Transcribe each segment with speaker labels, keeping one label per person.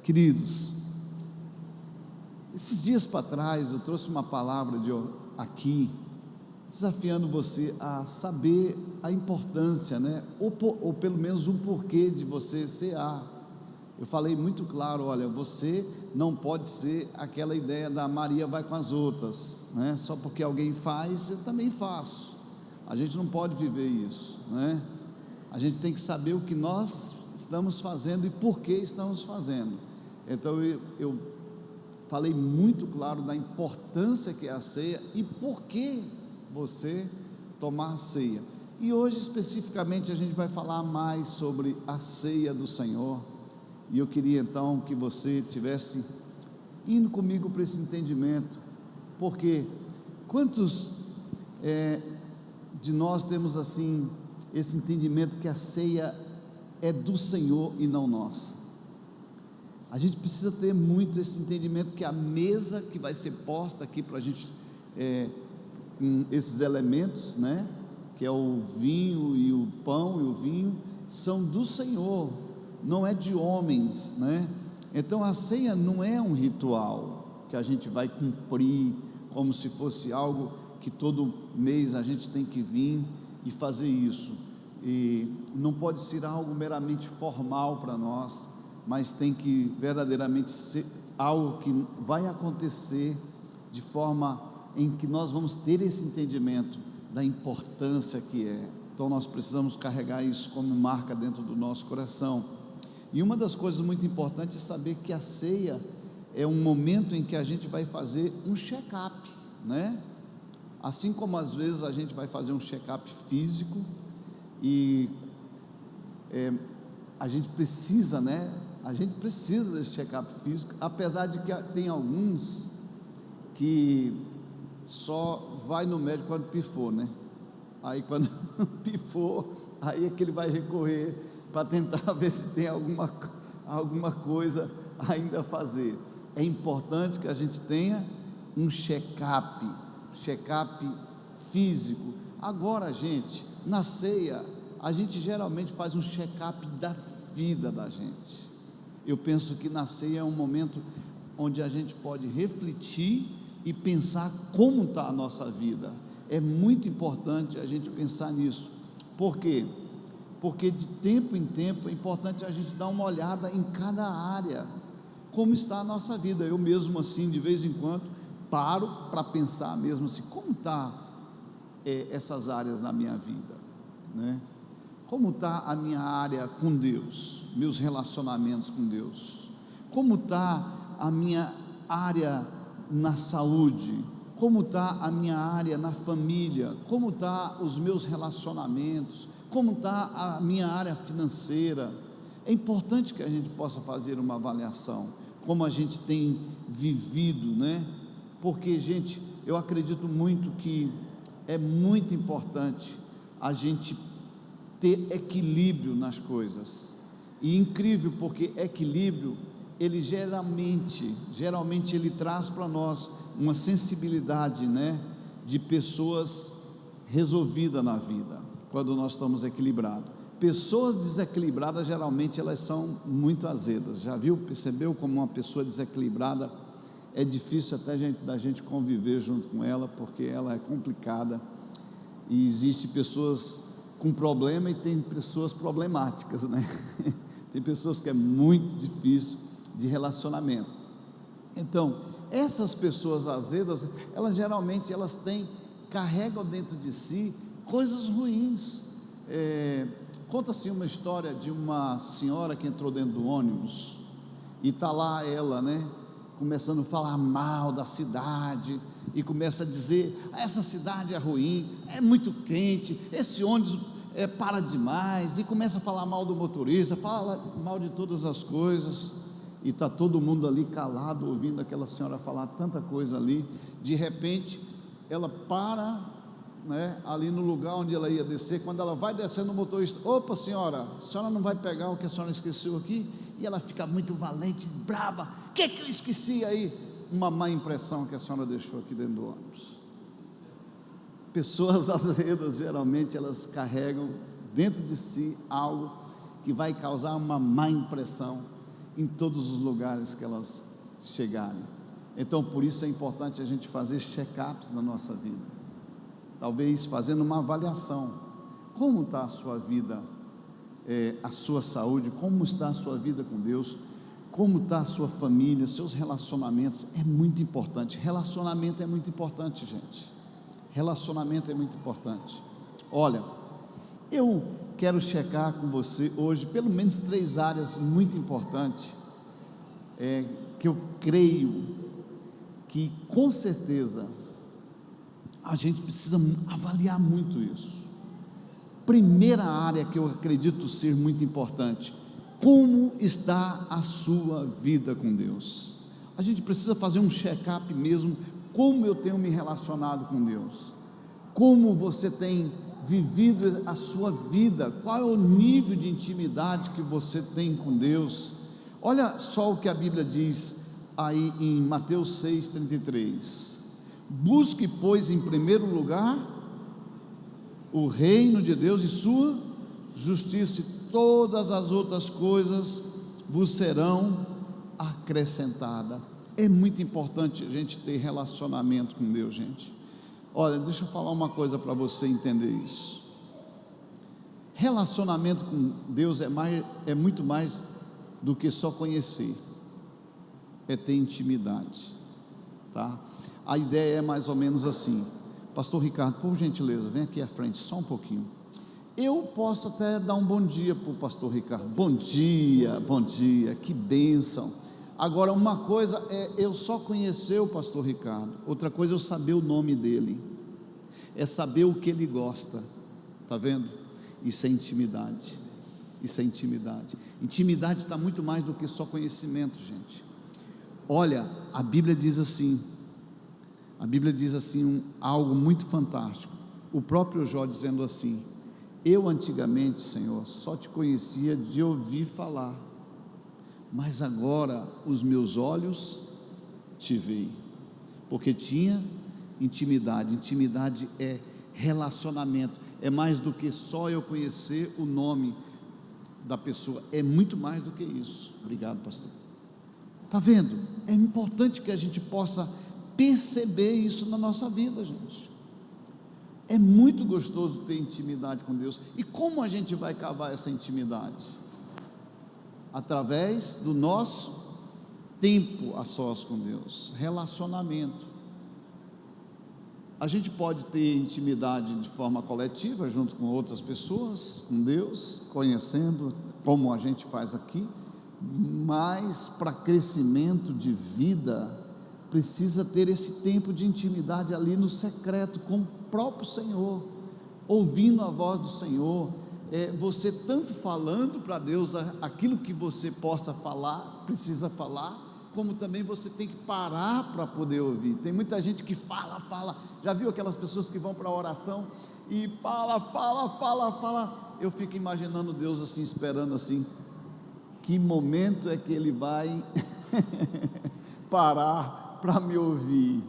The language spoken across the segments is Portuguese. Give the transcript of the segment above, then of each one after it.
Speaker 1: Queridos, esses dias para trás eu trouxe uma palavra aqui, desafiando você a saber a importância, né? Ou pelo menos um porquê de você cear. Eu falei muito claro: olha, você não pode ser aquela ideia da Maria vai com as outras, né? Só porque alguém faz, eu também faço. A gente não pode viver isso, né? A gente tem que saber o que nós estamos fazendo e por que estamos fazendo. Então eu falei muito claro da importância que é a ceia e por que você tomar a ceia. E hoje especificamente a gente vai falar mais sobre a ceia do Senhor. E eu queria então que você tivesse indo comigo para esse entendimento, porque quantos de nós temos assim esse entendimento que a ceia é do Senhor e não nossa? A gente precisa ter muito esse entendimento que a mesa que vai ser posta aqui para a gente, com esses elementos, né, que é o vinho e o pão e o vinho, são do Senhor, não é de homens, né? Então a ceia não é um ritual que a gente vai cumprir como se fosse algo que todo mês a gente tem que vir e fazer isso, e não pode ser algo meramente formal para nós, mas tem que verdadeiramente ser algo que vai acontecer de forma em que nós vamos ter esse entendimento da importância que é. Então nós precisamos carregar isso como marca dentro do nosso coração. E uma das coisas muito importantes é saber que a ceia é um momento em que a gente vai fazer um check-up, né? Assim como às vezes a gente vai fazer um check-up físico, e a gente precisa, né? A gente precisa desse check-up físico, apesar de que tem alguns que só vai no médico quando pifou, né? Aí quando pifou, aí é que ele vai recorrer para tentar ver se tem alguma coisa ainda a fazer. É importante que a gente tenha um check-up físico. Agora, gente, na ceia, a gente geralmente faz um check-up da vida da gente. Eu penso que na ceia é um momento onde a gente pode refletir e pensar como está a nossa vida. É muito importante a gente pensar nisso. Por quê? Porque de tempo em tempo é importante a gente dar uma olhada em cada área, como está a nossa vida. Eu mesmo assim, de vez em quando, paro para pensar mesmo assim, como está essas áreas na minha vida, né? Como está a minha área com Deus, meus relacionamentos com Deus? Como está a minha área na saúde? Como está a minha área na família? Como está os meus relacionamentos? Como está a minha área financeira? É importante que a gente possa fazer uma avaliação, como a gente tem vivido, né? Porque, gente, eu acredito muito que é muito importante a gente ter equilíbrio nas coisas. E incrível, porque equilíbrio, ele geralmente ele traz para nós uma sensibilidade, né, de pessoas resolvidas na vida, quando nós estamos equilibrados. Pessoas desequilibradas, geralmente elas são muito azedas. Já viu, percebeu como uma pessoa desequilibrada é difícil até da gente conviver junto com ela, porque ela é complicada, e existem pessoas com problema e tem pessoas problemáticas, né? Tem pessoas que é muito difícil de relacionamento. Então, essas pessoas azedas, elas geralmente carregam dentro de si coisas ruins. Conta-se uma história de uma senhora que entrou dentro do ônibus, e está lá ela, né, começando a falar mal da cidade, e começa a dizer: essa cidade é ruim, é muito quente, esse ônibus para demais, e começa a falar mal do motorista, fala mal de todas as coisas, e está todo mundo ali calado, ouvindo aquela senhora falar tanta coisa ali. De repente, ela para, né, ali no lugar onde ela ia descer. Quando ela vai descendo, o motorista: opa senhora, a senhora não vai pegar o que a senhora esqueceu aqui? E ela fica muito valente, braba: o que eu esqueci aí? Uma má impressão que a senhora deixou aqui dentro do ônibus. Pessoas azedas, geralmente elas carregam dentro de si algo que vai causar uma má impressão, em todos os lugares que elas chegarem. Então, por isso é importante a gente fazer check-ups na nossa vida, talvez fazendo uma avaliação. Como está a sua vida, a sua saúde, como está a sua vida com Deus, como está a sua família, seus relacionamentos. É muito importante. Relacionamento é muito importante, gente. Relacionamento é muito importante. Olha, eu quero checar com você hoje pelo menos 3 áreas muito importantes, que eu creio que com certeza a gente precisa avaliar muito isso. Primeira área que eu acredito ser muito importante: como está a sua vida com Deus? A gente precisa fazer um check-up mesmo. Como eu tenho me relacionado com Deus? Como você tem vivido a sua vida? Qual é o nível de intimidade que você tem com Deus? Olha só o que a Bíblia diz aí em Mateus 6,33: busque, pois, em primeiro lugar o reino de Deus e sua justiça, e todas as outras coisas vos serão acrescentadas. É muito importante a gente ter relacionamento com Deus, gente. Olha, deixa eu falar uma coisa para você entender isso. Relacionamento com Deus é muito mais do que só conhecer, é ter intimidade, tá? A ideia é mais ou menos assim. Pastor Ricardo, por gentileza, vem aqui à frente só um pouquinho. Eu posso até dar um bom dia para o pastor Ricardo. Bom dia, que bênção. Agora, uma coisa é eu só conhecer o pastor Ricardo, outra coisa é eu saber o nome dele, é saber o que ele gosta. Está vendo? Isso é intimidade. Isso é intimidade. Intimidade está muito mais do que só conhecimento, gente. Olha, a Bíblia diz assim, algo muito fantástico. O próprio Jó dizendo assim: eu antigamente, Senhor, só te conhecia de ouvir falar, mas agora os meus olhos te veem, porque tinha intimidade. Intimidade é relacionamento, é mais do que só eu conhecer o nome da pessoa, é muito mais do que isso. Obrigado, pastor. Está vendo? É importante que a gente possa perceber isso na nossa vida, gente. É muito gostoso ter intimidade com Deus. E como a gente vai cavar essa intimidade? Através do nosso tempo a sós com Deus, relacionamento. A gente pode ter intimidade de forma coletiva, junto com outras pessoas, com Deus, conhecendo, como a gente faz aqui, mas para crescimento de vida, precisa ter esse tempo de intimidade ali no secreto, com o próprio Senhor, ouvindo a voz do Senhor. Você tanto falando para Deus aquilo que você possa falar, precisa falar, como também você tem que parar para poder ouvir. Tem muita gente que fala, já viu aquelas pessoas que vão para a oração e fala, eu fico imaginando Deus assim, esperando assim, que momento é que Ele vai parar para me ouvir,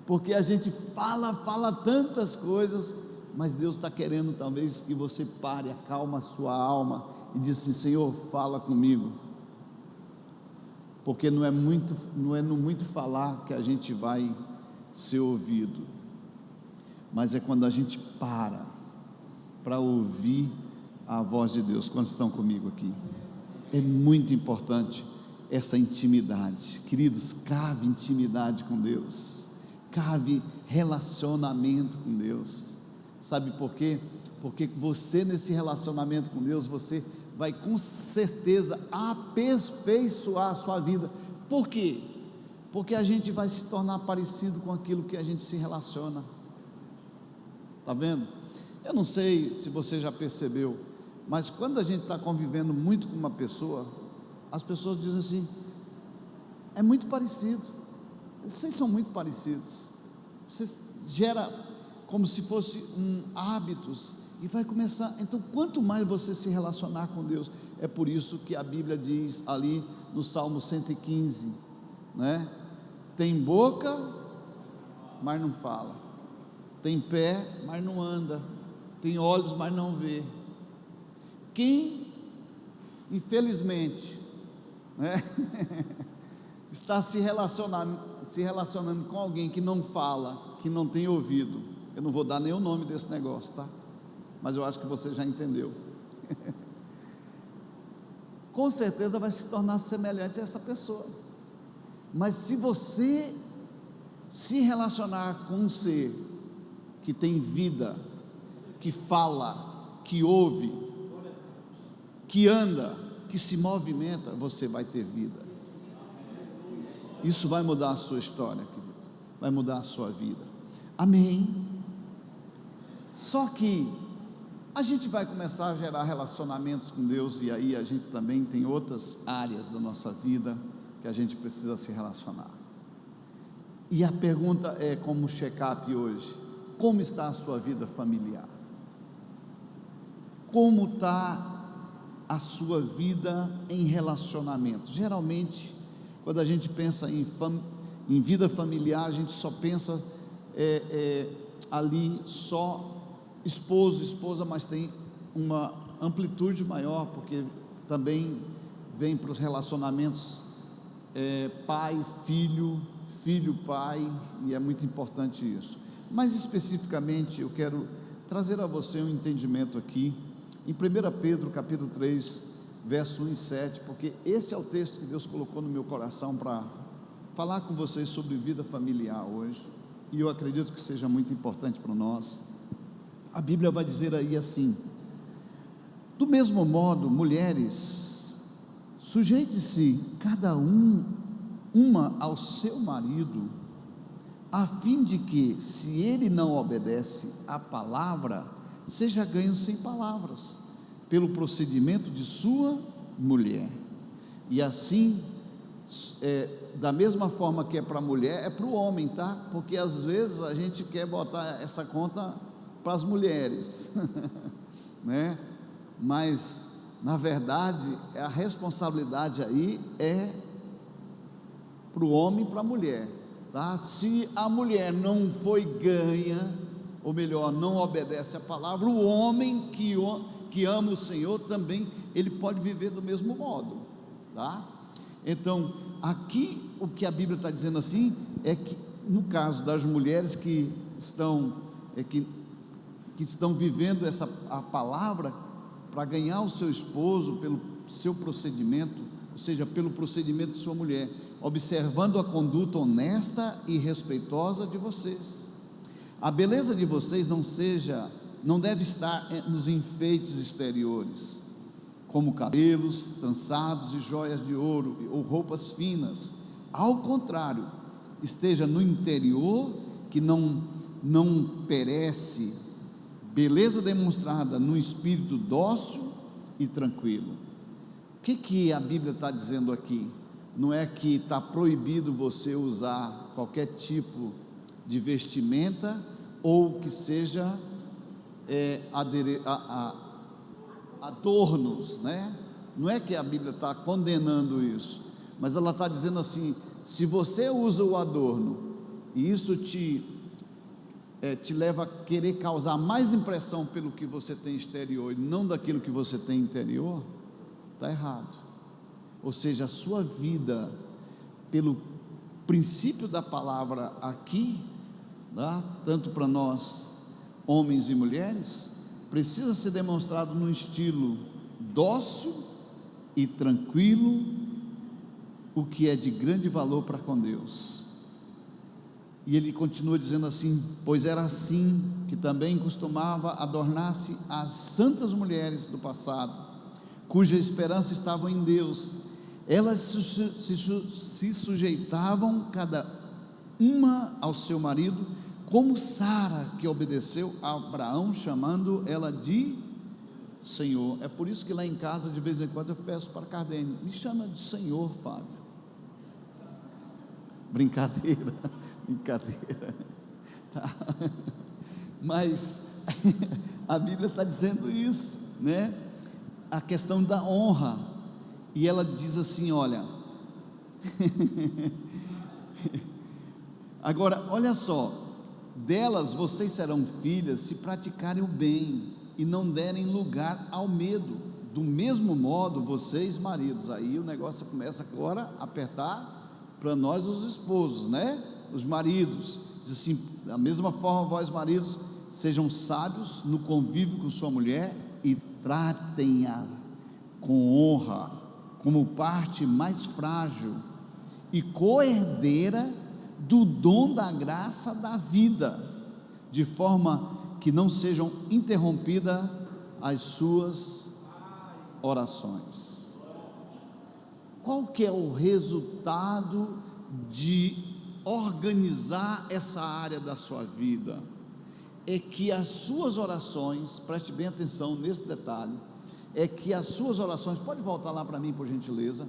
Speaker 1: porque a gente fala tantas coisas, mas Deus está querendo talvez que você pare, acalma a sua alma e diz assim: Senhor, fala comigo, porque não é no muito falar que a gente vai ser ouvido, mas é quando a gente para ouvir a voz de Deus. Quantos estão comigo aqui? É muito importante essa intimidade, queridos. Cave intimidade com Deus, cave relacionamento com Deus. Sabe por quê? Porque você, nesse relacionamento com Deus, você vai com certeza aperfeiçoar a sua vida. Por quê? Porque a gente vai se tornar parecido com aquilo que a gente se relaciona. Está vendo? Eu não sei se você já percebeu, mas quando a gente está convivendo muito com uma pessoa, as pessoas dizem assim: é muito parecido, vocês são muito parecidos, vocês gera como se fosse hábitos, e vai começar. Então, quanto mais você se relacionar com Deus, é por isso que a Bíblia diz ali no Salmo 115, né? Tem boca, mas não fala, tem pé, mas não anda, tem olhos, mas não vê. Quem, infelizmente, né? Está se relacionando com alguém que não fala, que não tem ouvido. Eu não vou dar nem o nome desse negócio, tá? Mas eu acho que você já entendeu. Com certeza vai se tornar semelhante a essa pessoa. Mas se você se relacionar com um ser que tem vida, que fala, que ouve, que anda, que se movimenta, você vai ter vida. Isso vai mudar a sua história, querido, vai mudar a sua vida. Amém? Só que a gente vai começar a gerar relacionamentos com Deus, e aí a gente também tem outras áreas da nossa vida que a gente precisa se relacionar. E a pergunta é, como check-up hoje: como está a sua vida familiar? Como está a sua vida em relacionamento? Geralmente, quando a gente pensa em vida familiar, a gente só pensa ali só esposo, esposa, mas tem uma amplitude maior, porque também vem para os relacionamentos pai, filho, filho, pai, e é muito importante isso. Mas especificamente eu quero trazer a você um entendimento aqui, em 1 Pedro capítulo 3, verso 1 e 7, porque esse é o texto que Deus colocou no meu coração para falar com vocês sobre vida familiar hoje, e eu acredito que seja muito importante para nós. A Bíblia vai dizer aí assim: do mesmo modo, mulheres, sujeite-se cada uma ao seu marido, a fim de que, se ele não obedece à palavra, seja ganho sem palavras, pelo procedimento de sua mulher. E assim, da mesma forma que é para a mulher, é para o homem, tá? Porque às vezes a gente quer botar essa conta para as mulheres, né? Mas na verdade a responsabilidade aí é para o homem e para a mulher, tá? Se a mulher não foi ganha, ou melhor, não obedece à palavra, o homem que ama o Senhor também, ele pode viver do mesmo modo, tá? Então, aqui o que a Bíblia está dizendo assim, é que no caso das mulheres que estão vivendo a palavra, para ganhar o seu esposo pelo seu procedimento, ou seja, pelo procedimento de sua mulher, observando a conduta honesta e respeitosa de vocês. A beleza de vocês não deve estar nos enfeites exteriores, como cabelos trançados e joias de ouro ou roupas finas. Ao contrário, esteja no interior, que não perece, beleza demonstrada no espírito dócil e tranquilo. O que a Bíblia está dizendo aqui? Não é que está proibido você usar qualquer tipo de vestimenta, ou que seja adornos, né? Não é que a Bíblia está condenando isso, mas ela está dizendo assim: se você usa o adorno, e isso te leva a querer causar mais impressão pelo que você tem exterior, e não daquilo que você tem interior, está errado. Ou seja, a sua vida, pelo princípio da palavra aqui, tá? Tanto para nós, homens e mulheres, precisa ser demonstrado num estilo dócil e tranquilo, o que é de grande valor para com Deus. E ele continua dizendo assim: pois era assim que também costumava adornar-se as santas mulheres do passado, cuja esperança estava em Deus. Elas se sujeitavam cada uma ao seu marido, como Sara, que obedeceu a Abraão, chamando ela de Senhor. É por isso que lá em casa, de vez em quando, eu peço para Cardene: me chama de Senhor, Fábio. Brincadeira, tá? Mas a Bíblia está dizendo isso, né? A questão da honra. E ela diz assim: olha, agora olha só, delas vocês serão filhas se praticarem o bem e não derem lugar ao medo. do mesmo modo, vocês maridos, aí o negócio começa agora a apertar para nós os esposos, né? Os maridos, diz assim, da mesma forma vós maridos, sejam sábios no convívio com sua mulher e tratem-a com honra, como parte mais frágil e coerdeira do dom da graça da vida, de forma que não sejam interrompidas as suas orações. Qual que é o resultado de organizar essa área da sua vida? É que as suas orações, preste bem atenção nesse detalhe, é que as suas orações, pode voltar lá para mim por gentileza,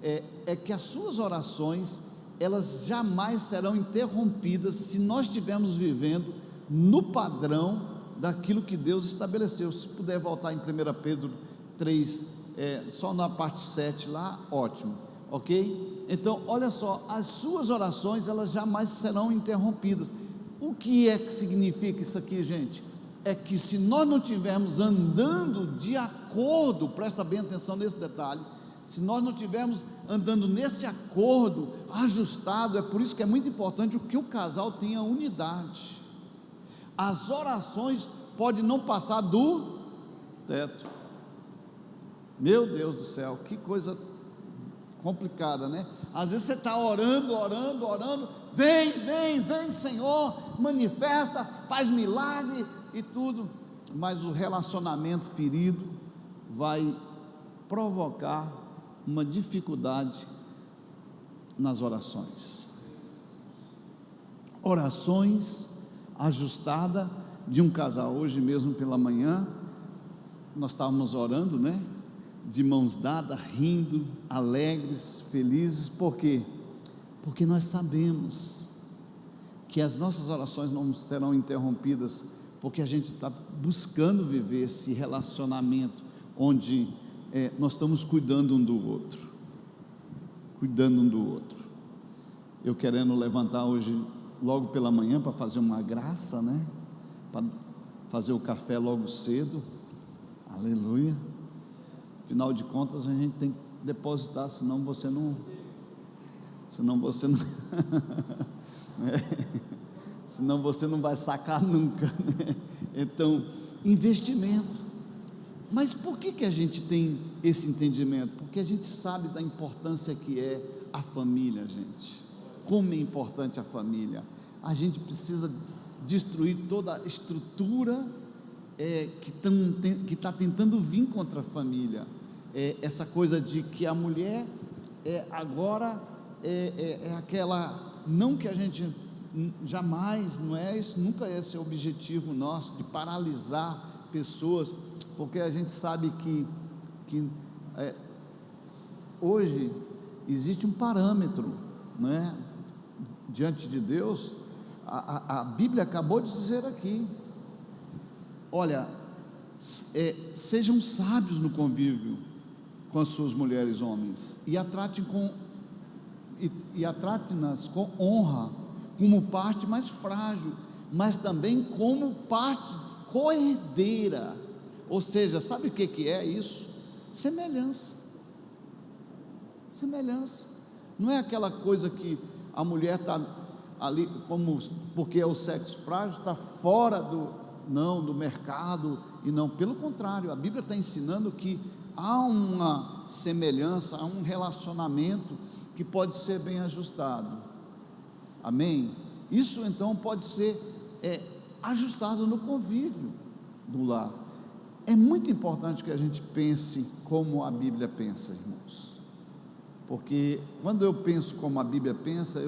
Speaker 1: é que as suas orações, elas jamais serão interrompidas se nós estivermos vivendo no padrão daquilo que Deus estabeleceu. Se puder voltar em 1 Pedro 3, só na parte 7 lá, ótimo, ok? Então, olha só, as suas orações, elas jamais serão interrompidas. O que é que significa isso aqui, gente? É que se nós não estivermos andando de acordo, presta bem atenção nesse detalhe, se nós não estivermos andando nesse acordo ajustado, é por isso que é muito importante que o casal tenha unidade. As orações podem não passar do teto. Meu Deus do céu, que coisa complicada, né? Às vezes você está orando, vem Senhor, manifesta, faz milagre e tudo, mas o relacionamento ferido vai provocar uma dificuldade nas orações. Orações ajustadas de um casal. Hoje mesmo pela manhã nós estávamos orando, né? De mãos dadas, rindo, alegres, felizes. Por quê? Porque nós sabemos que as nossas orações não serão interrompidas, porque a gente está buscando viver esse relacionamento onde nós estamos cuidando um do outro, eu querendo levantar hoje logo pela manhã para fazer uma graça, né? Para fazer o café logo cedo, aleluia. Afinal de contas a gente tem que depositar, senão você não senão você não vai sacar nunca, né? Então, investimento. Mas por que a gente tem esse entendimento? Porque a gente sabe da importância que é a família, gente. Como é importante a família. A gente precisa destruir toda a estrutura que está tentando vir contra a família. Essa coisa de que a mulher agora é aquela, não que a gente jamais, não é isso, nunca é esse o objetivo nosso, de paralisar pessoas, porque a gente sabe que hoje existe um parâmetro, não é? Diante de Deus. A Bíblia acabou de dizer aqui, olha, sejam sábios no convívio com as suas mulheres, homens, e a tratem-nas com honra, como parte mais frágil, mas também como parte coerdeira. Ou seja, sabe o que é isso? Semelhança. Não é aquela coisa que a mulher está ali porque é o sexo frágil, está fora do mercado, e não, pelo contrário, a Bíblia está ensinando que há uma semelhança, há um relacionamento que pode ser bem ajustado. Amém? Isso então pode ser ajustado no convívio do lar. É muito importante que a gente pense como a Bíblia pensa, irmãos, porque quando eu penso como a Bíblia pensa,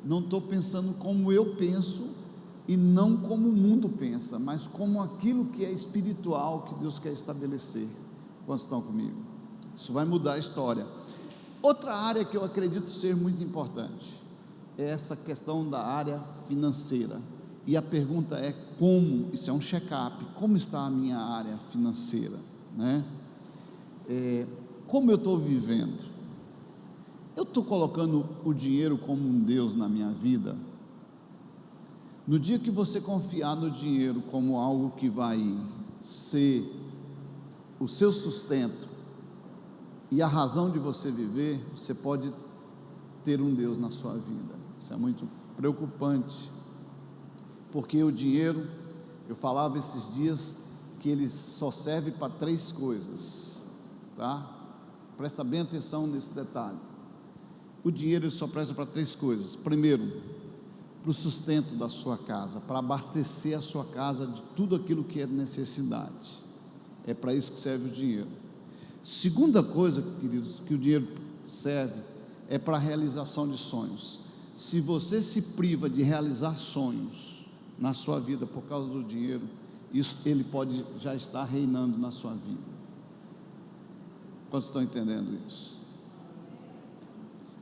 Speaker 1: não estou pensando como eu penso, e não como o mundo pensa, mas como aquilo que é espiritual, que Deus quer estabelecer. Quantos estão comigo? Isso vai mudar a história. Outra área que eu acredito ser muito importante é essa questão da área financeira, e a pergunta é como, isso é um check-up, como está a minha área financeira, né? Como eu estou vivendo? Eu estou colocando o dinheiro como um Deus na minha vida? No dia que você confiar no dinheiro como algo que vai ser o seu sustento e a razão de você viver, você pode ter um Deus na sua vida. Isso é muito preocupante, porque o dinheiro, eu falava esses dias que ele só serve para 3 coisas, tá? Presta bem atenção nesse detalhe. O dinheiro ele só presta para 3 coisas. Primeiro, para o sustento da sua casa, para abastecer a sua casa de tudo aquilo que é necessidade. É para isso que serve o dinheiro. Segunda coisa, queridos, que o dinheiro serve é para a realização de sonhos. Se você se priva de realizar sonhos na sua vida por causa do dinheiro, isso ele pode já estar reinando na sua vida. Quantos estão entendendo isso?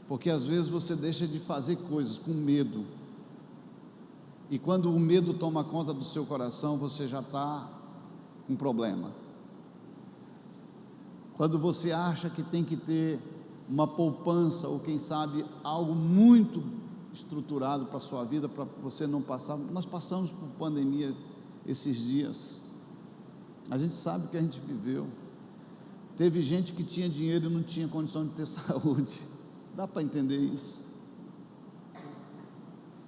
Speaker 1: Porque às vezes você deixa de fazer coisas com medo, e quando o medo toma conta do seu coração, você já está com problema. Quando você acha que tem que ter uma poupança, ou quem sabe algo muito estruturado para a sua vida, para você não passar. Nós passamos por pandemia esses dias, a gente sabe o que a gente viveu. Teve gente que tinha dinheiro e não tinha condição de ter saúde. Dá para entender isso?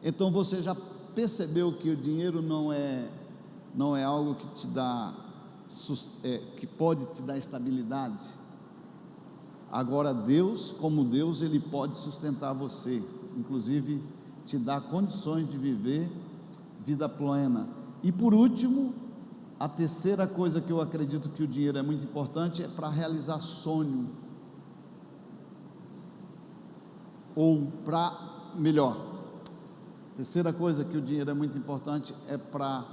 Speaker 1: Então você já percebeu que o dinheiro não é algo que te dá, que pode te dar estabilidade? Agora Deus, como Deus, Ele pode sustentar você, inclusive te dar condições de viver vida plena. E por último, a terceira coisa que eu acredito que o dinheiro é muito importante é para realizar sonho, ou para melhor, terceira coisa que o dinheiro é muito importante é para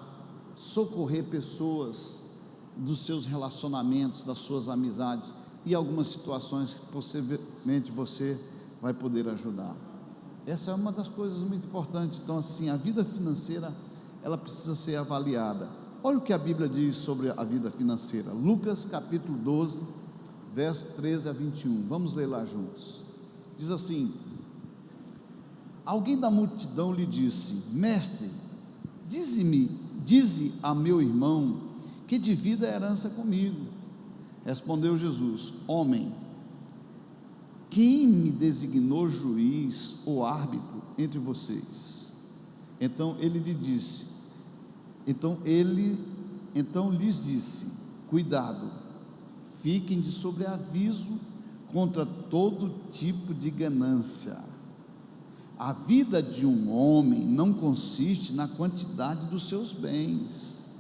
Speaker 1: socorrer pessoas dos seus relacionamentos, das suas amizades, e algumas situações que possivelmente você vai poder ajudar. Essa é uma das coisas muito importantes. Então, assim, a vida financeira, ela precisa ser avaliada. Olha o que a Bíblia diz sobre a vida financeira. Lucas capítulo 12, verso 13 a 21. Vamos ler lá juntos. Diz assim: alguém da multidão lhe disse: mestre, dize a meu irmão que divida a herança comigo. Respondeu Jesus: homem, quem me designou juiz ou árbitro entre vocês? Então lhes disse: cuidado, fiquem de sobreaviso contra todo tipo de ganância. A vida de um homem não consiste na quantidade dos seus bens.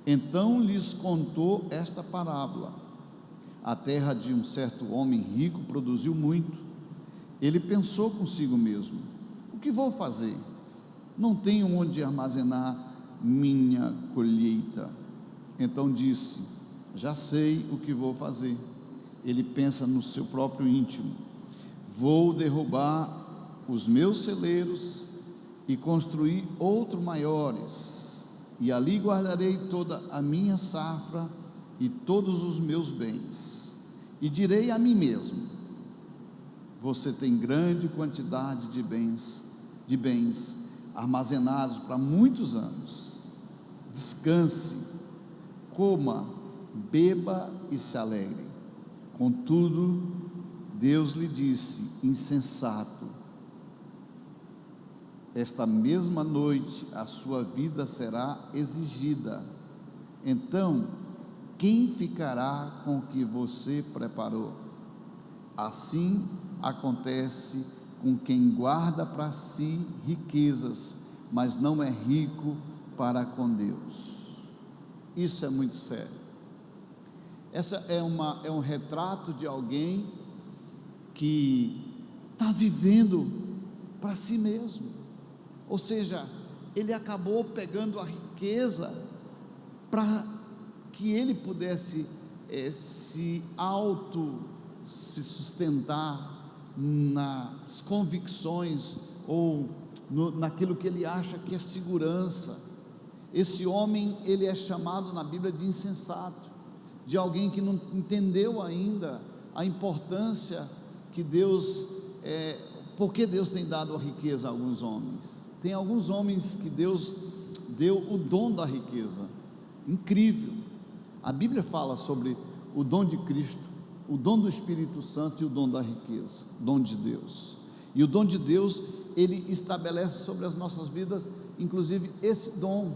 Speaker 1: Então lhes contou esta parábola: a terra de um certo homem rico produziu muito. Ele pensou consigo mesmo: o que vou fazer? Não tenho onde armazenar minha colheita. Então disse: já sei o que vou fazer. Ele pensa no seu próprio íntimo: vou derrubar os meus celeiros e construir outros maiores, e ali guardarei toda a minha safra e todos os meus bens. E direi a mim mesmo: você tem grande quantidade de bens armazenados para muitos anos. Descanse, coma, beba e se alegre. Contudo, Deus lhe disse: insensato, esta mesma noite a sua vida será exigida. Então, quem ficará com o que você preparou? Assim acontece com quem guarda para si riquezas, mas não é rico para com Deus. Isso é muito sério. Essa é um retrato de alguém que está vivendo para si mesmo, ou seja, ele acabou pegando a riqueza para que ele pudesse se sustentar nas convicções ou naquilo que ele acha que é segurança. Esse homem, ele é chamado na Bíblia de insensato, de alguém que não entendeu ainda a importância que Deus, porque Deus tem dado a riqueza a alguns homens. Tem alguns homens que Deus deu o dom da riqueza, incrível. A Bíblia fala sobre o dom de Cristo, o dom do Espírito Santo e o dom da riqueza, dom de Deus. E o dom de Deus, ele estabelece sobre as nossas vidas, inclusive esse dom,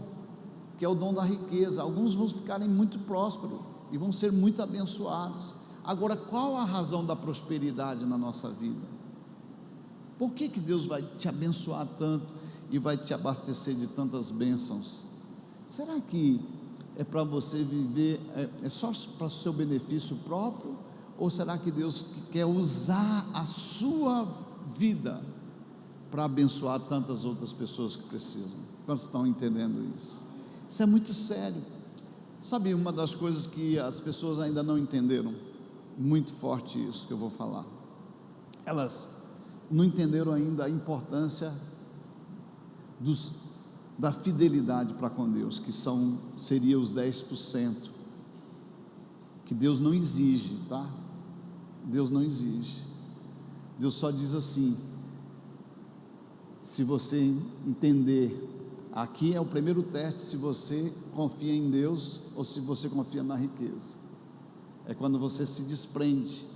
Speaker 1: que é o dom da riqueza. Alguns vão ficarem muito prósperos e vão ser muito abençoados. Agora, qual a razão da prosperidade na nossa vida? Por que Deus vai te abençoar tanto e vai te abastecer de tantas bênçãos? Será que é para você viver, é só para o seu benefício próprio? Ou será que Deus quer usar a sua vida para abençoar tantas outras pessoas que precisam? Quantos estão entendendo isso? Isso é muito sério. Sabe, uma das coisas que as pessoas ainda não entenderam, muito forte isso que eu vou falar, elas não entenderam ainda a importância da fidelidade para com Deus, que seria os 10%, que Deus não exige, tá? Deus não exige. Deus só diz assim: se você entender, aqui é o primeiro teste, se você confia em Deus ou se você confia na riqueza. É quando você se desprende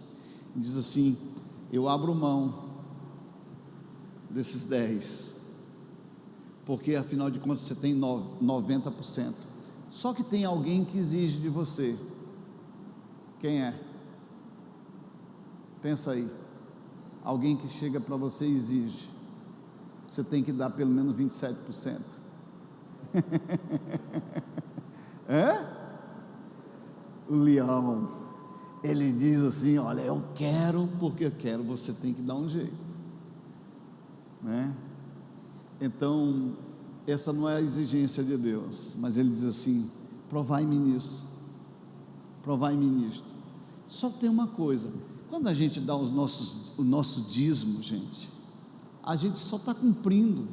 Speaker 1: e diz assim: eu abro mão desses 10, porque afinal de contas você tem 90%. Só que tem alguém que exige de você. Quem é? Pensa aí. Alguém que chega para você e exige: você tem que dar pelo menos 27%. É? O leão, ele diz assim: olha, eu quero porque eu quero, você tem que dar um jeito, né? Então, essa não é a exigência de Deus, mas ele diz assim: provai-me nisso, provai-me nisto. Só tem uma coisa: quando a gente dá o nosso dízimo, gente, a gente só está cumprindo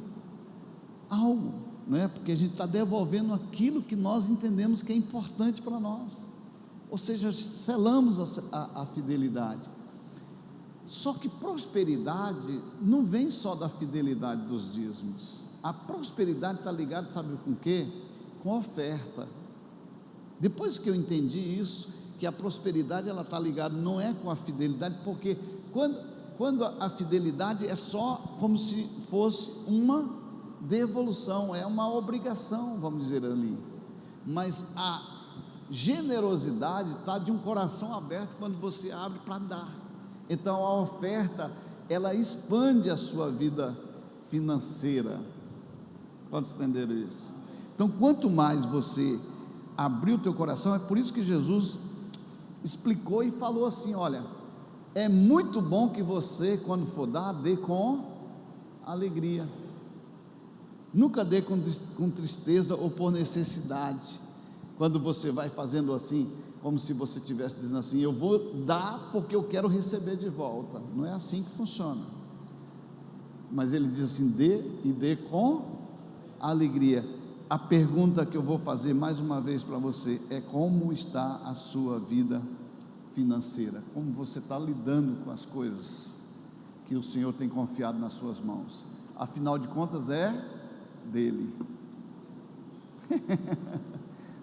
Speaker 1: algo, né? Porque a gente está devolvendo aquilo que nós entendemos que é importante para nós, ou seja, selamos a fidelidade. Só que prosperidade não vem só da fidelidade dos dízimos. A prosperidade está ligada, sabe com o quê? Com oferta. Depois que eu entendi isso, que a prosperidade ela está ligada, não é com a fidelidade, porque quando a fidelidade é só como se fosse uma devolução, é uma obrigação, vamos dizer ali, mas a generosidade está de um coração aberto quando você abre para dar. Então a oferta, ela expande a sua vida financeira. Quantos entenderam isso? Então, quanto mais você abrir o teu coração, é por isso que Jesus explicou e falou assim: olha, é muito bom que você, quando for dar, dê com alegria, nunca dê com tristeza ou por necessidade. Quando você vai fazendo assim, como se você estivesse dizendo assim: eu vou dar porque eu quero receber de volta. Não é assim que funciona. Mas ele diz assim: dê e dê com alegria. A pergunta que eu vou fazer mais uma vez para você é: como está a sua vida financeira? Como você está lidando com as coisas que o Senhor tem confiado nas suas mãos? Afinal de contas é dele.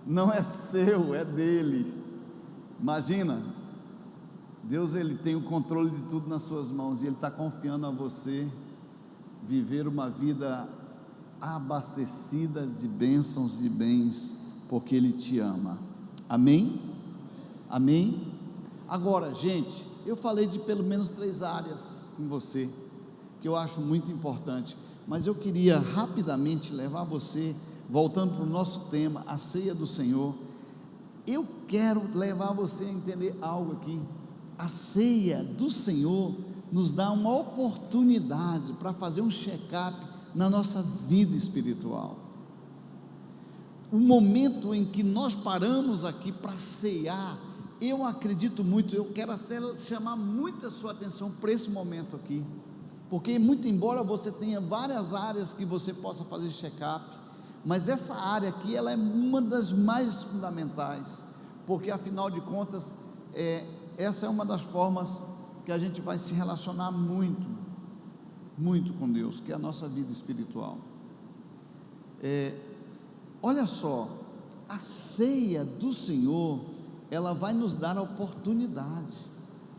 Speaker 1: Não é seu, é dele. Imagina, Deus, ele tem o controle de tudo nas suas mãos, e ele está confiando a você viver uma vida abastecida de bênçãos, de bens, porque ele te ama. Amém? Amém? Agora, gente, eu falei de pelo menos 3 áreas com você, que eu acho muito importante, mas eu queria rapidamente levar você, voltando para o nosso tema, a ceia do Senhor. Eu quero levar você a entender algo aqui. A ceia do Senhor nos dá uma oportunidade para fazer um check-up na nossa vida espiritual. O momento em que nós paramos aqui para ceiar, eu acredito muito, eu quero até chamar muito a sua atenção para esse momento aqui, porque muito embora você tenha várias áreas que você possa fazer check-up, mas essa área aqui, ela é uma das mais fundamentais, porque afinal de contas, essa é uma das formas que a gente vai se relacionar muito com Deus, que é a nossa vida espiritual. Olha só, a ceia do Senhor, ela vai nos dar a oportunidade,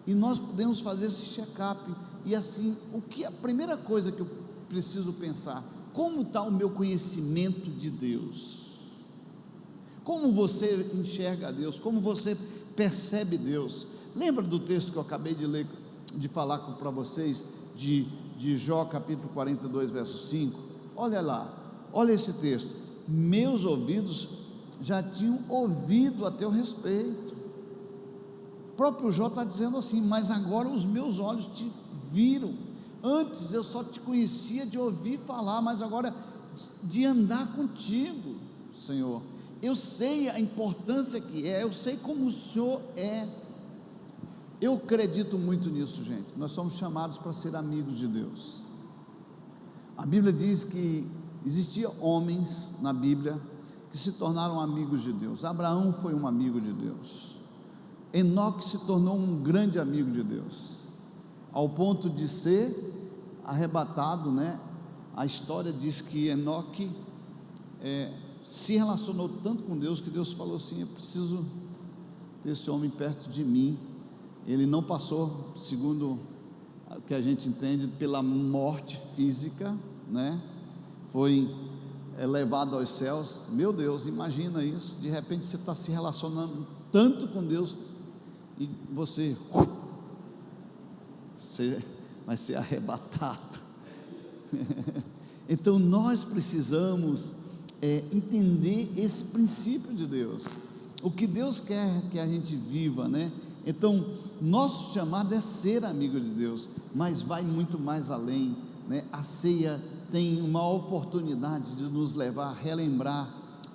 Speaker 1: e nós podemos fazer esse check-up. E assim, a primeira coisa que eu preciso pensar: como está o meu conhecimento de Deus? Como você enxerga Deus? Como você percebe Deus? Lembra do texto que eu acabei de ler, de falar para vocês, de Jó capítulo 42, verso 5? Olha lá, olha esse texto: meus ouvidos já tinham ouvido a teu respeito. O próprio Jó está dizendo assim: mas agora os meus olhos te viram. Antes eu só te conhecia de ouvir falar, mas agora de andar contigo, Senhor, eu sei a importância que é, eu sei como o Senhor é. Eu acredito muito nisso, gente. Nós somos chamados para ser amigos de Deus. A Bíblia diz que existiam homens na Bíblia que se tornaram amigos de Deus. Abraão foi um amigo de Deus. Enoque se tornou um grande amigo de Deus, ao ponto de ser arrebatado, né? A história diz que Enoque se relacionou tanto com Deus, que Deus falou assim: eu preciso ter esse homem perto de mim. Ele não passou, segundo o que a gente entende, pela morte física, né? Foi levado aos céus. Meu Deus, imagina isso. De repente você está se relacionando tanto com Deus e você vai ser arrebatado. Então nós precisamos entender esse princípio de Deus, o que Deus quer que a gente viva, né? Então nosso chamado é ser amigo de Deus, mas vai muito mais além, né? A ceia tem uma oportunidade de nos levar a relembrar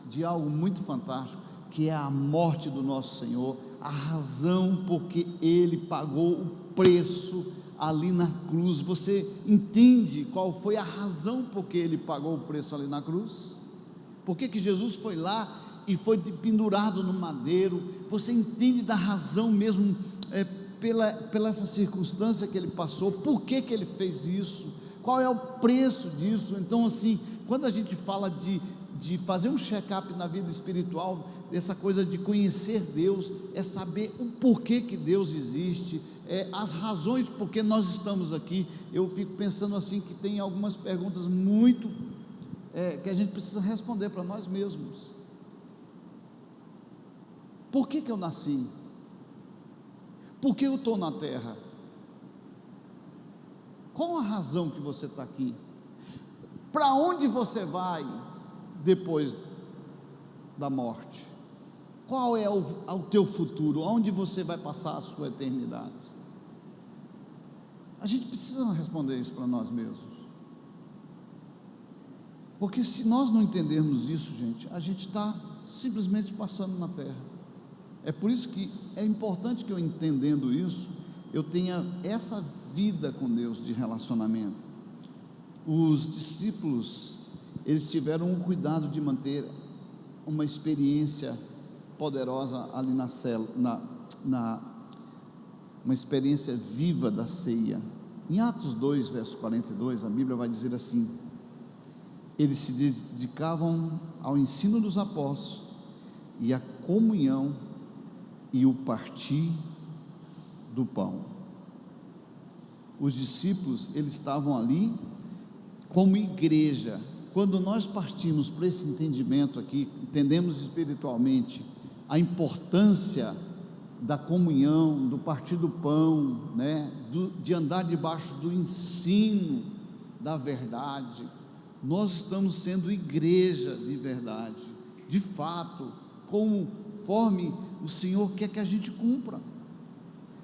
Speaker 1: de algo muito fantástico, que é a morte do nosso Senhor, a razão porque Ele pagou o preço ali na cruz. Você entende qual foi a razão porque Ele pagou o preço ali na cruz? Por que Jesus foi lá e foi pendurado no madeiro? Você entende da razão mesmo, pela essa circunstância que Ele passou? Por que Ele fez isso? Qual é o preço disso? Então assim, quando a gente fala de fazer um check-up na vida espiritual, essa coisa de conhecer Deus, é saber o porquê que Deus existe, as razões por que nós estamos aqui. Eu fico pensando assim, que tem algumas perguntas muito que a gente precisa responder para nós mesmos. Por que eu nasci? Por que eu estou na terra? Qual a razão que você está aqui? Para onde você vai depois da morte? Qual é o teu futuro? Onde você vai passar a sua eternidade? A gente precisa responder isso para nós mesmos, porque se nós não entendermos isso, gente, a gente está simplesmente passando na terra. É por isso que é importante que eu, entendendo isso, eu tenha essa vida com Deus de relacionamento. Os discípulos, eles tiveram o cuidado de manter uma experiência poderosa ali na célula, uma experiência viva da ceia. Em Atos 2, verso 42, a Bíblia vai dizer assim: eles se dedicavam ao ensino dos apóstolos e à comunhão e o partir do pão. Os discípulos, eles estavam ali como igreja. Quando nós partimos para esse entendimento aqui, entendemos espiritualmente a importância da comunhão, do partir do pão, né? De andar debaixo do ensino da verdade. Nós estamos sendo igreja de verdade, de fato, conforme o Senhor quer que a gente cumpra.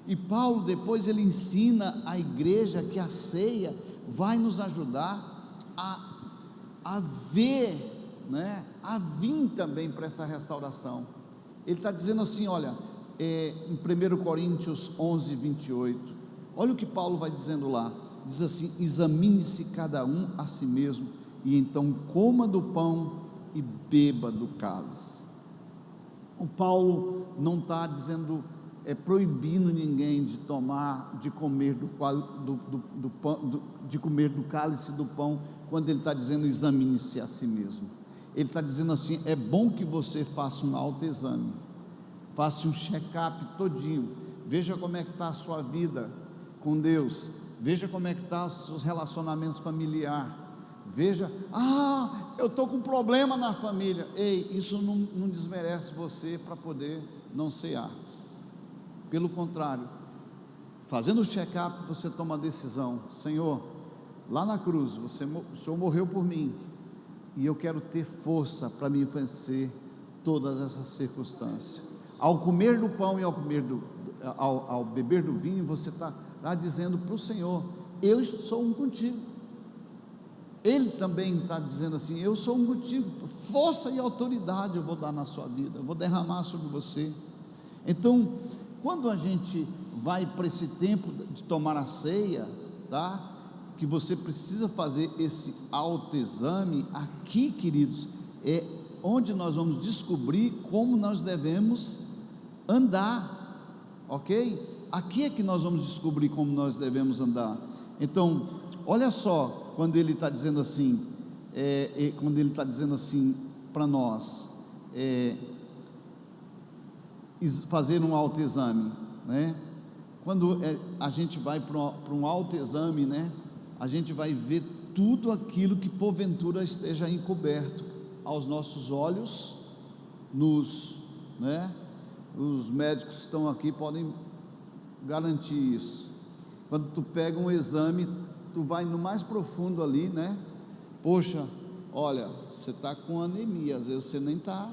Speaker 1: E Paulo depois ele ensina a igreja que a ceia vai nos ajudar a ver, né, a vir também para essa restauração. Ele está dizendo assim, olha, em 1 Coríntios 11, 28, olha o que Paulo vai dizendo lá, diz assim: examine-se cada um a si mesmo, e então coma do pão e beba do cálice. O Paulo não está dizendo, proibindo ninguém de tomar, de comer de comer do cálice do pão, quando ele está dizendo examine-se a si mesmo. Ele está dizendo assim: é bom que você faça um autoexame, faça um check-up todinho, veja como é que está a sua vida com Deus, veja como é que está os seus relacionamentos familiares, veja, eu estou com problema na família. Ei, isso não desmerece você para poder não cear, pelo contrário, fazendo o check-up, você toma a decisão: Senhor, lá na cruz, o Senhor morreu por mim, e eu quero ter força para me vencer todas essas circunstâncias. Ao comer do pão e ao beber do vinho, você está dizendo para o Senhor: eu sou um contigo. Ele também está dizendo assim: eu sou um contigo, força e autoridade eu vou dar na sua vida, eu vou derramar sobre você. Então, quando a gente vai para esse tempo de tomar a ceia, tá? Que você precisa fazer esse autoexame aqui, queridos, é onde nós vamos descobrir como nós devemos andar, ok? Aqui é que nós vamos descobrir como nós devemos andar. Então, olha só, quando ele está dizendo assim, para nós, fazer um autoexame, né? Quando a gente vai para um autoexame, né? A gente vai ver tudo aquilo que porventura esteja encoberto aos nossos olhos, né? Os médicos que estão aqui podem garantir isso. Quando tu pega um exame, tu vai no mais profundo ali, né? Poxa, olha, você está com anemia, às vezes você nem está,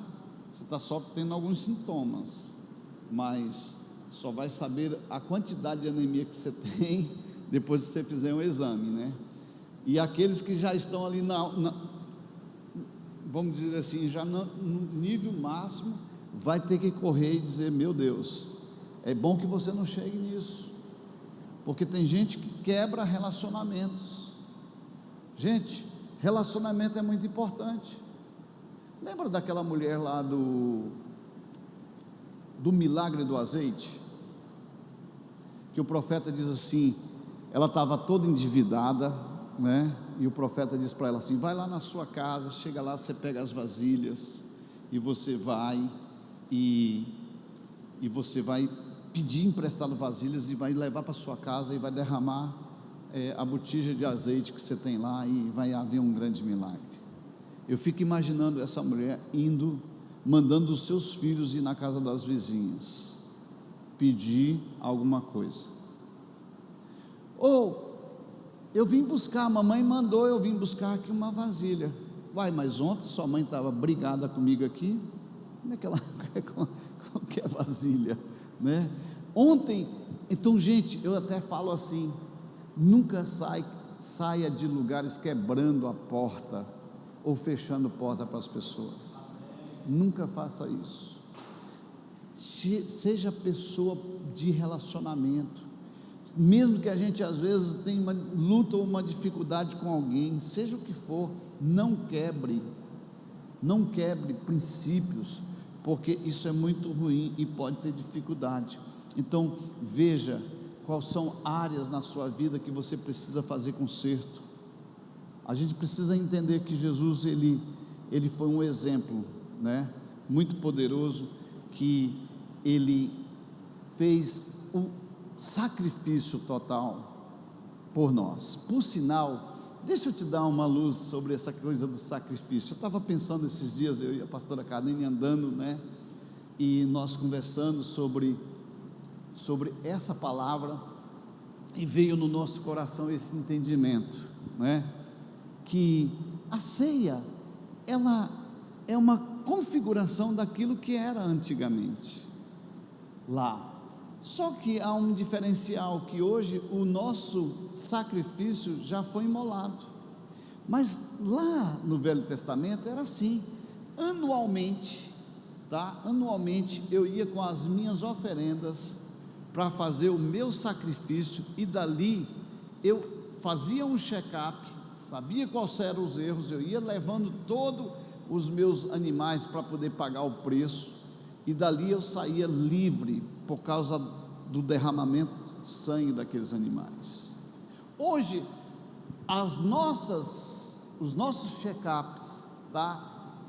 Speaker 1: você está só tendo alguns sintomas, mas só vai saber a quantidade de anemia que você tem depois que você fizer um exame, né? E aqueles que já estão ali vamos dizer assim, já no nível máximo, vai ter que correr e dizer: meu Deus, é bom que você não chegue nisso, porque tem gente que quebra relacionamentos. Gente, relacionamento é muito importante. Lembra daquela mulher lá do milagre do azeite? Que o profeta diz assim, ela estava toda endividada, né? E o profeta diz para ela assim: vai lá na sua casa, chega lá, você pega as vasilhas, e você vai pedir emprestado vasilhas, e vai levar para sua casa, e vai derramar a botija de azeite que você tem lá, e vai haver um grande milagre. Eu fico imaginando essa mulher mandando os seus filhos ir na casa das vizinhas, pedir alguma coisa. Eu vim buscar, a mamãe mandou eu vim buscar aqui uma vasilha. Mas ontem sua mãe estava brigada comigo aqui, como é que ela quer vasilha, né? Ontem, então, gente, eu até falo assim: nunca saia de lugares quebrando a porta ou fechando porta para as pessoas. Nunca faça isso. Seja pessoa de relacionamento. Mesmo que a gente às vezes tenha uma luta ou uma dificuldade com alguém, seja o que for, não quebre princípios, porque isso é muito ruim e pode ter dificuldade. Então, veja quais são áreas na sua vida que você precisa fazer conserto. A gente precisa entender que Jesus, ele foi um exemplo, né? Muito poderoso, que ele fez o sacrifício total por nós. Por sinal, deixa eu te dar uma luz sobre essa coisa do sacrifício. Eu estava pensando esses dias, eu e a pastora Karine andando, né? E nós conversando sobre essa palavra, e veio no nosso coração esse entendimento, né? Que a ceia, ela é uma configuração daquilo que era antigamente lá. Só que há um diferencial, que hoje o nosso sacrifício já foi imolado, mas lá no Velho Testamento era assim, anualmente, tá? Anualmente eu ia com as minhas oferendas para fazer o meu sacrifício, e dali eu fazia um check-up, sabia quais eram os erros, eu ia levando todos os meus animais para poder pagar o preço, e dali eu saía livre, por causa do derramamento de sangue daqueles animais. Hoje, os nossos check-ups, tá?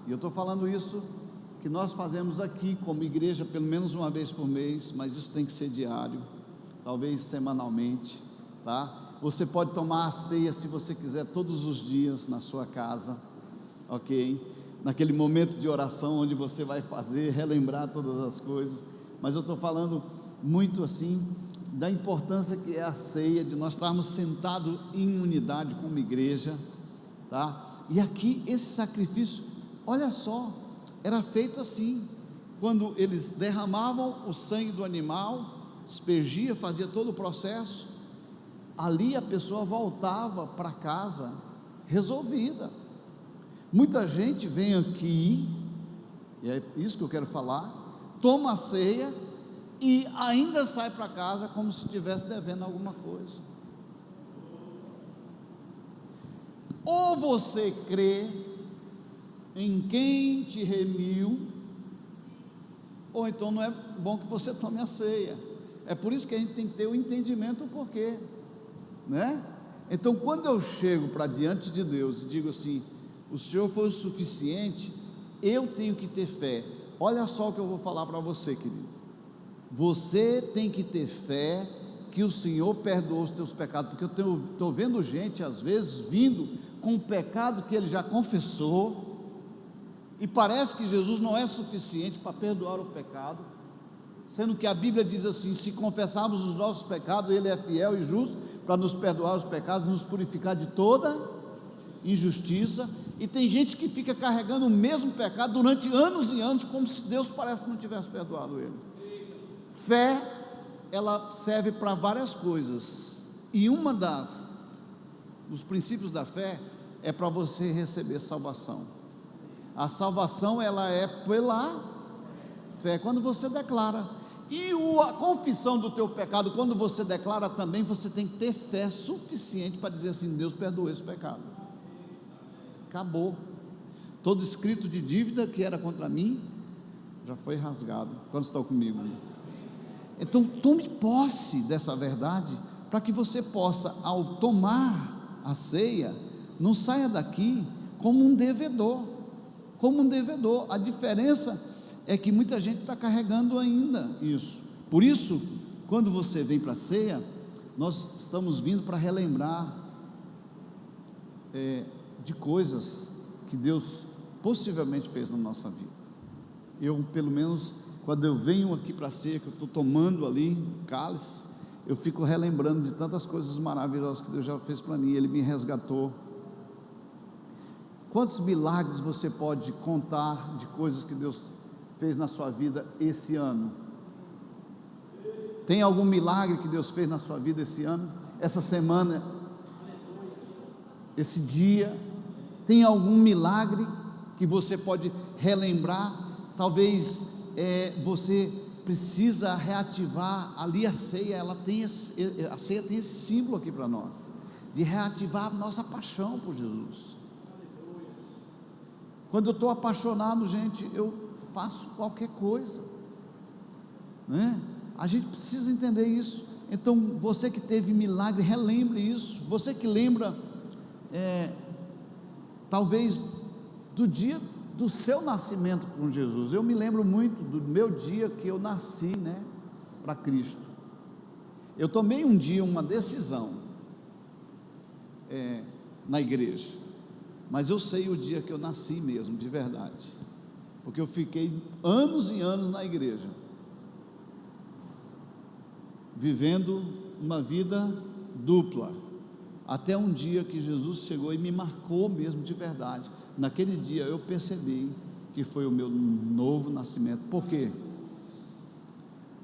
Speaker 1: E eu estou falando isso, que nós fazemos aqui como igreja pelo menos uma vez por mês, mas isso tem que ser diário, talvez semanalmente, tá? Você pode tomar a ceia se você quiser todos os dias na sua casa, ok? Naquele momento de oração onde você vai fazer, relembrar todas as coisas, mas eu estou falando muito assim da importância que é a ceia, de nós estarmos sentados em unidade como igreja, tá? E aqui esse sacrifício, olha só, era feito assim, quando eles derramavam o sangue do animal, aspergia, fazia todo o processo, ali a pessoa voltava para casa resolvida. Muita gente vem aqui, e é isso que eu quero falar, toma a ceia e ainda sai para casa como se estivesse devendo alguma coisa. Ou você crê em quem te remiu, ou então não é bom que você tome a ceia. É por isso que a gente tem que ter o entendimento do porquê, né? Então, quando eu chego para diante de Deus e digo assim: o Senhor foi o suficiente, eu tenho que ter fé. Olha só o que eu vou falar para você, querido. Você tem que ter fé que o Senhor perdoou os teus pecados, porque eu estou vendo gente às vezes vindo com um pecado que ele já confessou, e parece que Jesus não é suficiente para perdoar o pecado, sendo que a Bíblia diz assim: se confessarmos os nossos pecados, Ele é fiel e justo para nos perdoar os pecados, nos purificar de toda injustiça. E tem gente que fica carregando o mesmo pecado durante anos e anos, como se Deus parece que não tivesse perdoado ele. Fé, ela serve para várias coisas, e dos princípios da fé é para você receber salvação. A salvação, ela é pela fé, quando você declara. E a confissão do teu pecado, quando você declara também, você tem que ter fé suficiente para dizer assim: Deus perdoou esse pecado, acabou, todo escrito de dívida que era contra mim já foi rasgado. Quantos estão comigo? Então tome posse dessa verdade, para que você possa, ao tomar a ceia, não saia daqui como um devedor, a diferença é que muita gente está carregando ainda isso. Por isso, quando você vem para a ceia, nós estamos vindo para relembrar de coisas que Deus possivelmente fez na nossa vida. Eu, pelo menos, quando eu venho aqui para a ceia, que eu estou tomando ali o cálice, eu fico relembrando de tantas coisas maravilhosas que Deus já fez para mim. Ele me resgatou. Quantos milagres você pode contar de coisas que Deus fez na sua vida esse ano? Tem algum milagre que Deus fez na sua vida esse ano, essa semana, esse dia? Tem algum milagre que você pode relembrar? Talvez você precisa reativar ali a ceia. A ceia tem esse símbolo aqui para nós, de reativar a nossa paixão por Jesus. Quando eu estou apaixonado, gente, eu faço qualquer coisa, né? A gente precisa entender isso. Então, você que teve milagre, relembre isso. Você que lembra, talvez, do dia do seu nascimento com Jesus. Eu me lembro muito do meu dia que eu nasci, né, para Cristo. Eu tomei um dia uma decisão na igreja, mas eu sei o dia que eu nasci mesmo, de verdade, porque eu fiquei anos e anos na igreja, vivendo uma vida dupla, até um dia que Jesus chegou e me marcou mesmo de verdade. Naquele dia eu percebi que foi o meu novo nascimento. Por quê?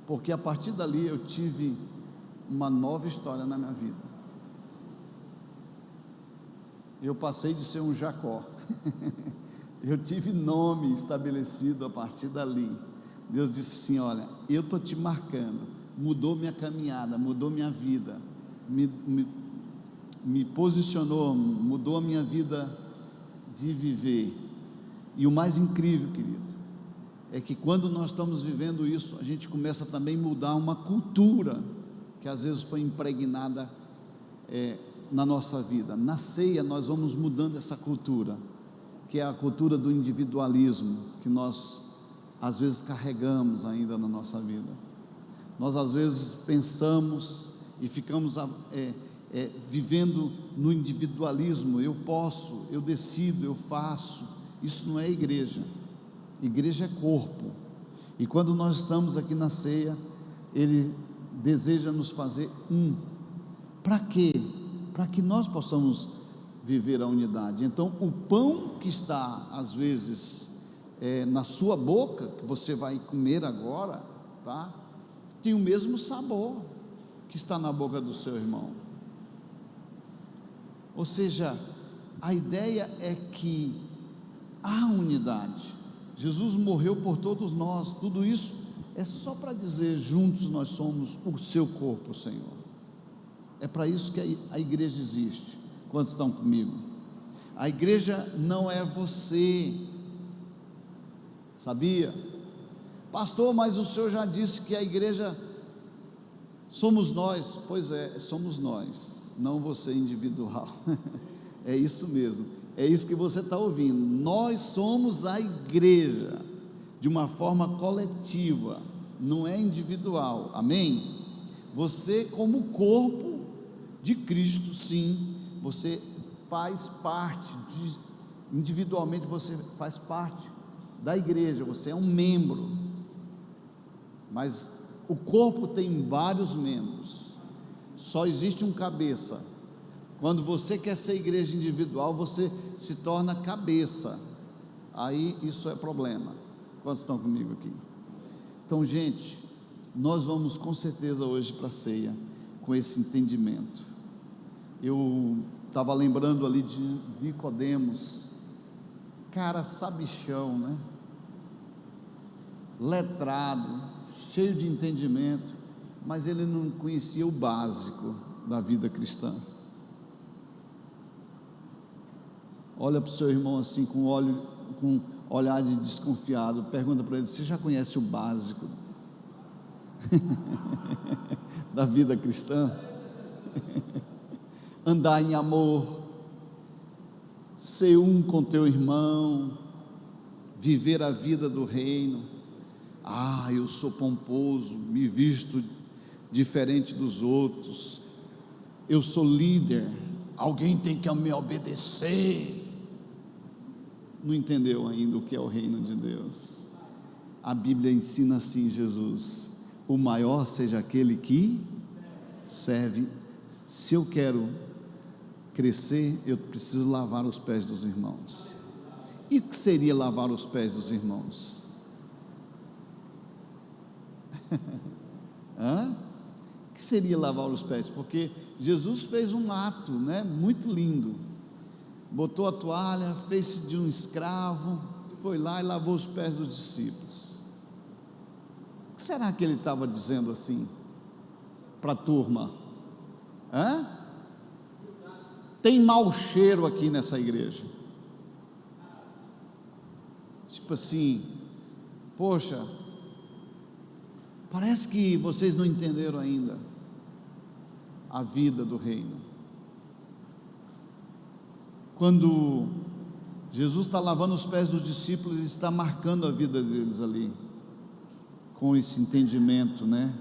Speaker 1: Porque a partir dali eu tive uma nova história na minha vida. Eu passei de ser um Jacó. Eu tive nome estabelecido a partir dali. Deus disse assim: olha, eu estou te marcando. Mudou minha caminhada, mudou minha vida, me posicionou, mudou a minha vida de viver. E o mais incrível, querido, é que quando nós estamos vivendo isso, a gente começa também a mudar uma cultura que às vezes foi impregnada na nossa vida. Na ceia nós vamos mudando essa cultura, que é a cultura do individualismo, que nós às vezes carregamos ainda na nossa vida. Nós às vezes pensamos e ficamos vivendo no individualismo. Eu posso, eu decido, eu faço. Isso não é igreja. Igreja é corpo. E quando nós estamos aqui na ceia, Ele deseja nos fazer um. Para quê? Para que nós possamos viver a unidade. Então, o pão que está às vezes na sua boca, que você vai comer agora, tá? Tem o mesmo sabor que está na boca do seu irmão. Ou seja, a ideia é que há unidade. Jesus morreu por todos nós. Tudo isso é só para dizer: juntos nós somos o seu corpo, Senhor. É para isso que a igreja existe. Quantos estão comigo? A igreja não é você, sabia? Pastor, mas o senhor já disse que a igreja somos nós. Pois é, somos nós, não você individual. É isso mesmo, é isso que você está ouvindo. Nós somos a igreja, de uma forma coletiva, não é individual, amém? Você, como corpo de Cristo, sim, você faz parte, individualmente você faz parte da igreja, você é um membro, mas o corpo tem vários membros, só existe um cabeça. Quando você quer ser igreja individual, você se torna cabeça, aí isso é problema. Quantos estão comigo aqui? Então, gente, nós vamos com certeza hoje para a ceia com esse entendimento. Eu estava lembrando ali de Nicodemos, cara sabichão, né? Letrado, cheio de entendimento, mas ele não conhecia o básico da vida cristã. Olha para o seu irmão assim, com olhar de desconfiado, pergunta para ele: você já conhece o básico da vida cristã? Andar em amor, ser um com teu irmão, viver a vida do reino. Eu sou pomposo, me visto diferente dos outros, eu sou líder, alguém tem que me obedecer. Não entendeu ainda o que é o reino de Deus. A Bíblia ensina assim: Jesus, o maior seja aquele que serve. Se eu quero crescer, eu preciso lavar os pés dos irmãos. E o que seria lavar os pés dos irmãos? O que seria lavar os pés? Porque Jesus fez um ato, né, muito lindo. Botou a toalha, fez-se de um escravo, foi lá e lavou os pés dos discípulos. O que será que ele estava dizendo assim para a turma? Tem mau cheiro aqui nessa igreja. Tipo assim, poxa, parece que vocês não entenderam ainda a vida do reino. Quando Jesus está lavando os pés dos discípulos, Ele está marcando a vida deles ali, com esse entendimento, né?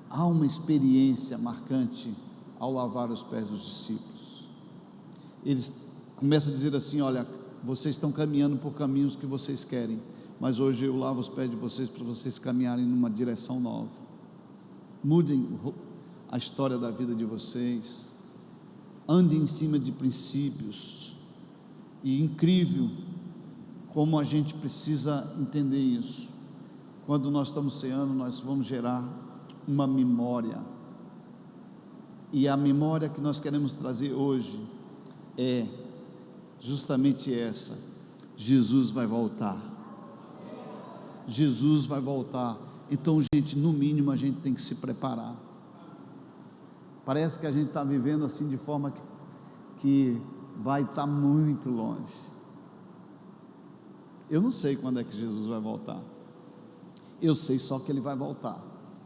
Speaker 1: Há uma experiência marcante ao lavar os pés dos discípulos. Eles começam a dizer assim: olha, vocês estão caminhando por caminhos que vocês querem, mas hoje eu lavo os pés de vocês para vocês caminharem numa direção nova. Mudem a história da vida de vocês, andem em cima de princípios. E incrível como a gente precisa entender isso. Quando nós estamos ceando, nós vamos gerar uma memória, e a memória que nós queremos trazer hoje é justamente essa: Jesus vai voltar. Jesus vai voltar. Então, gente, no mínimo a gente tem que se preparar. Parece que a gente está vivendo assim de forma que vai estar muito longe. Eu não sei quando é que Jesus vai voltar. Eu sei só que Ele vai voltar.